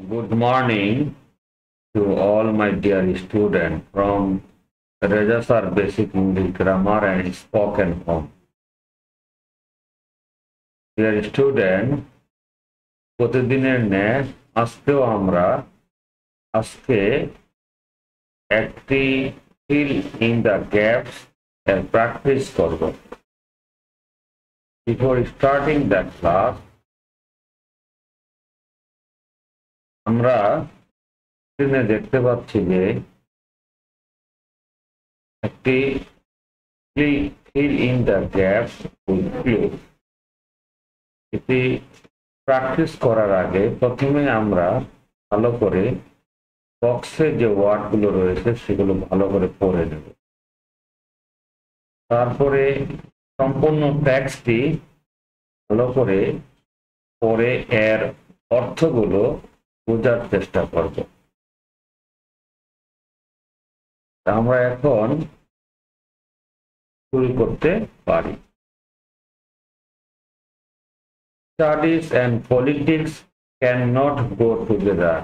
Good morning to all my dear students from Reza Sir Basic English Grammar and Spoken Form. Dear student, প্রতিদিনের ন্যায় আজকেও আমরা একটি fill in the gaps এর practice করব। Before starting that class, আমরা স্ক্রিনে দেখতে পাচ্ছি যে একটি fill in the gaps with clues। এটি প্র্যাকটিস করার আগে প্রথমে আমরা ভালো করে বক্সে যে ওয়ার্ডগুলো রয়েছে সেগুলো ভালো করে পড়ে নেব, তারপরে সম্পূর্ণ টেক্সটটি ভালো করে পড়ে এর অর্থগুলো বোঝার চেষ্টা করব। আমরা এখন শুরু করতে পারি। Studies and politics cannot go together.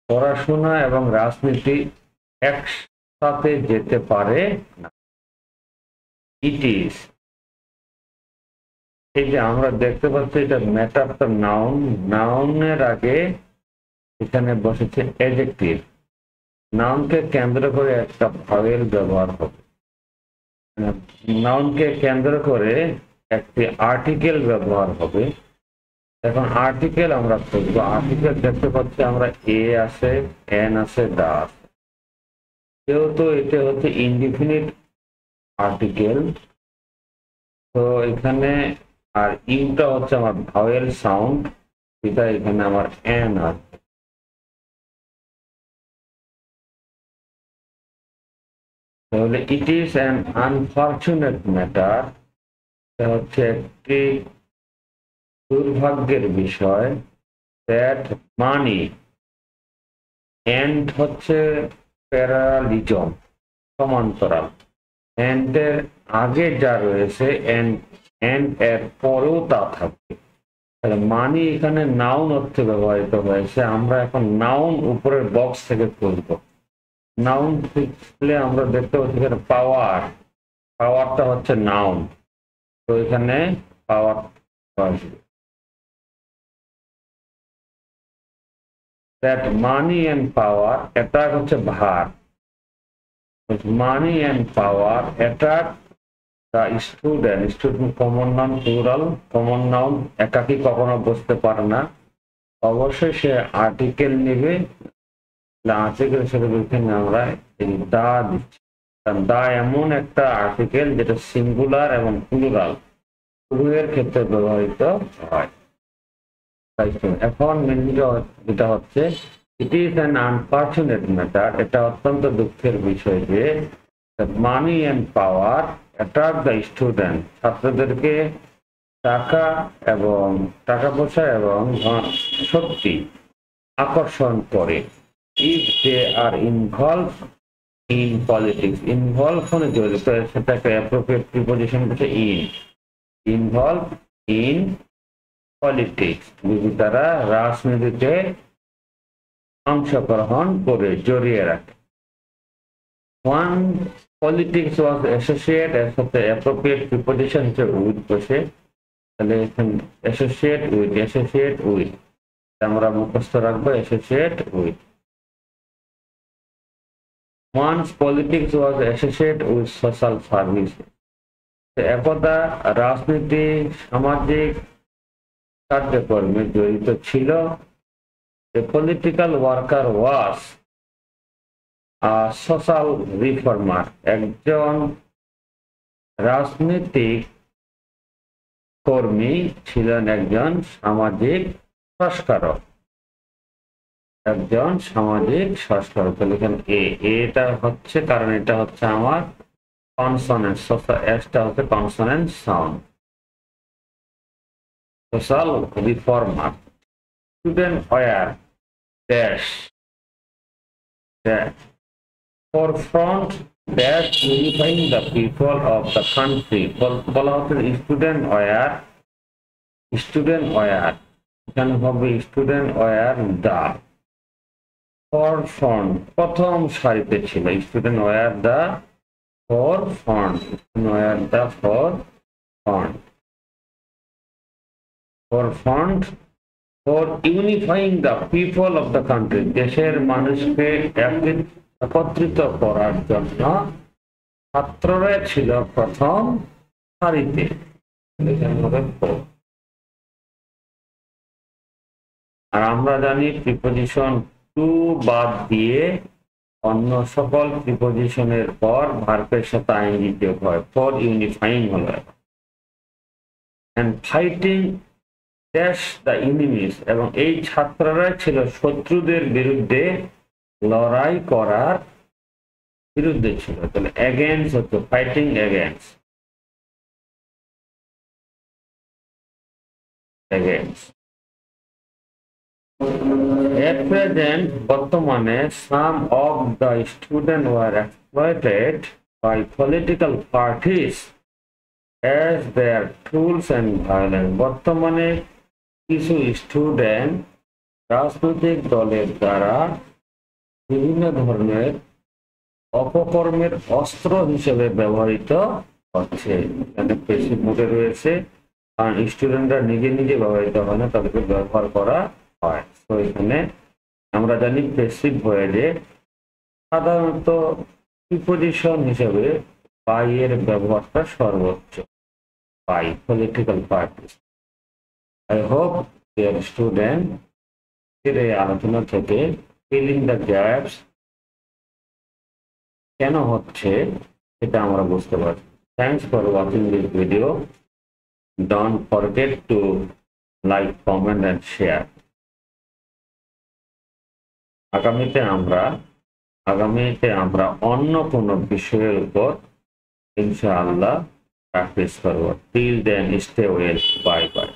পড়াশোনা এবং রাজনীতি একসাথে যেতে পারে না। It is, এই যে আমরা দেখতে পাচ্ছি এটা ম্যাটার দ্য নাউন, নাউনের আগে এখানে বসেছে অ্যাডজেক্টিভ। নাউনকে কেন্দ্র করে একটা ভাবের ব্যবহার হবে, নাউনকে কেন্দ্র করে একটি আর্টিকেল ব্যবহার হবে। এখন আর্টিকেল আমরা খুঁজবো। আর্টিকেল দেখতে পাচ্ছি আমরা এ আছে, এন আছে, দা আছে। যেহেতু এটা হচ্ছে ইনডিফিনিট আর্টিকেল, তো এখানে আর ইউটা হচ্ছে আমার ভাওয়েল সাউন্ড, এটা এখানে আমার এন আছে। তাহলে ইট ইজ অ্যান আনফরচুনেট ম্যাটার, হচ্ছে একটি দুর্ভাগ্যের বিষয়, দ্যাট মানি এন্ড হচ্ছে প্যারালিজম সমান্তরাল, এন্ড এর আগে যা রয়েছে এন্ড এর পরেও তা থাকবে। তাহলে মানি এখানে নাউন অর্থে ব্যবহৃত হয়েছে। আমরা এখন নাউন উপরের বক্স থেকে খুঁজব। নাউন খুঁজলে আমরা দেখতে পাচ্ছি এখানে পাওয়ার, পাওয়ারটা হচ্ছে নাউন, তো এখানে পাওয়ার আসবে। That money and power attack হচ্ছে ভার, money and power attack the student, student common noun plural, common noun একাকি কখনো বসতে পারে না, অবশ্যই সে আর্টিকেল নেবে। আর্টিকেল হিসেবে এখানে আমরা এই দা দিচ্ছি, কারণ দা এমন একটা আর্টিকেল যেটা সিঙ্গুলার এবং প্লুরাল উভয়ের ক্ষেত্রে ব্যবহৃত হয়। এখন যেটা হচ্ছে it is an unfortunate matter, এটা অত্যন্ত দুঃখের বিষয় যে money and power attract the student, ছাত্রদেরকে টাকা এবং টাকা পয়সা এবং শক্তি আকর্ষণ করে। If they are involve in politics, involve মানে জড়িত, সেটা একটা অ্যাপ্রোপ্রিয়েট প্রিপজিশন হচ্ছে ইন, ইনভলভ ইন পলিটিক্স, যদি তারা রাজনীতিতে অংশগ্রহণ করে জড়িয়ে রাখে। ওয়ান পলিটিক্স ওয়াজ অ্যাসোসিয়েট, এর সাথে অ্যাপ্রোপ্রিয়েট প্রিপজিশন হচ্ছে উইথ বসে, তাহলে অ্যাসোসিয়েট উইথ, অ্যাসোসিয়েট উইথ আমরা মুখস্থ রাখবো, associate with. Once politics was associate with social service, একদা রাজনীতি সামাজিক কার্যক্রমে জড়িত ছিল। The political worker was a social reformer, একজন রাজনৈতিক কর্মী ছিলেন একজন সামাজিক সংস্কারক, একজন সামাজিক সংস্কারক। তাহলে এখানে এটা হচ্ছে, কারণ এটা হচ্ছে আমার কনসোনেন্ট, এসটা হচ্ছে consonant sound. Social reformer, student were dash forefront dash unifying the people of the country, বলা হচ্ছে student were এখানে হবে স্টুডেন্ট ওয়্যার দা ফরফ্রন্ট, প্রথম সারিতে ছিল। Student were the forefront, were the forefront, forefront for unifying the people of the country, দেশের মানুষকে একত্রিত করার জন্য ছাত্ররা ছিল প্রথম সারিতে। আর আমরা জানি প্রিপোজিশন টু বাদ দিয়ে অন্য সকল প্রিপোজিশনের পর ভার্বের সাথে আইএনজি যোগ হয়, ফর ইউনিফাইং হলো। And fighting dash the enemies, এবং এই ছাত্ররা ছিল শত্রুদের বিরুদ্ধে লড়াই করার বিরুদ্ধে ছিল। তাহলে এগেইনস্ট হচ্ছে fighting against, against. At present, বর্তমানে some of the students were exploited by political parties as their tools and violence. বর্তমানে কিছু স্টুডেন্ট রাজনৈতিক দলের দ্বারা বিভিন্ন ধরনের অপকর্মের অস্ত্র হিসেবে ব্যবহৃত হচ্ছে। এখানে প্যাসিভ মোডে রয়েছে, কারণ স্টুডেন্টরা নিজে নিজে ব্যবহৃত হয় না, তাদেরকে ব্যবহার করা হয়। তো এখানে আমরা জানি প্যাসিভ ভয়েসে সাধারণত প্রিপোজিশন হিসেবে বাই এর ব্যবহারটা সর্বোচ্চ, by political parties. I hope dear student এই আলোচনা থেকে ফিলিং দ্য গ্যাপস কেন হচ্ছে সেটা আমরা বুঝতে পারছি। Thanks for watching this video. Don't forget to like, comment and share. আগামীতে আমরা অন্য কোনো বিষয়ের উপর ইনশাআল্লাহ প্র্যাকটিস করব। Till then stay well, bye by.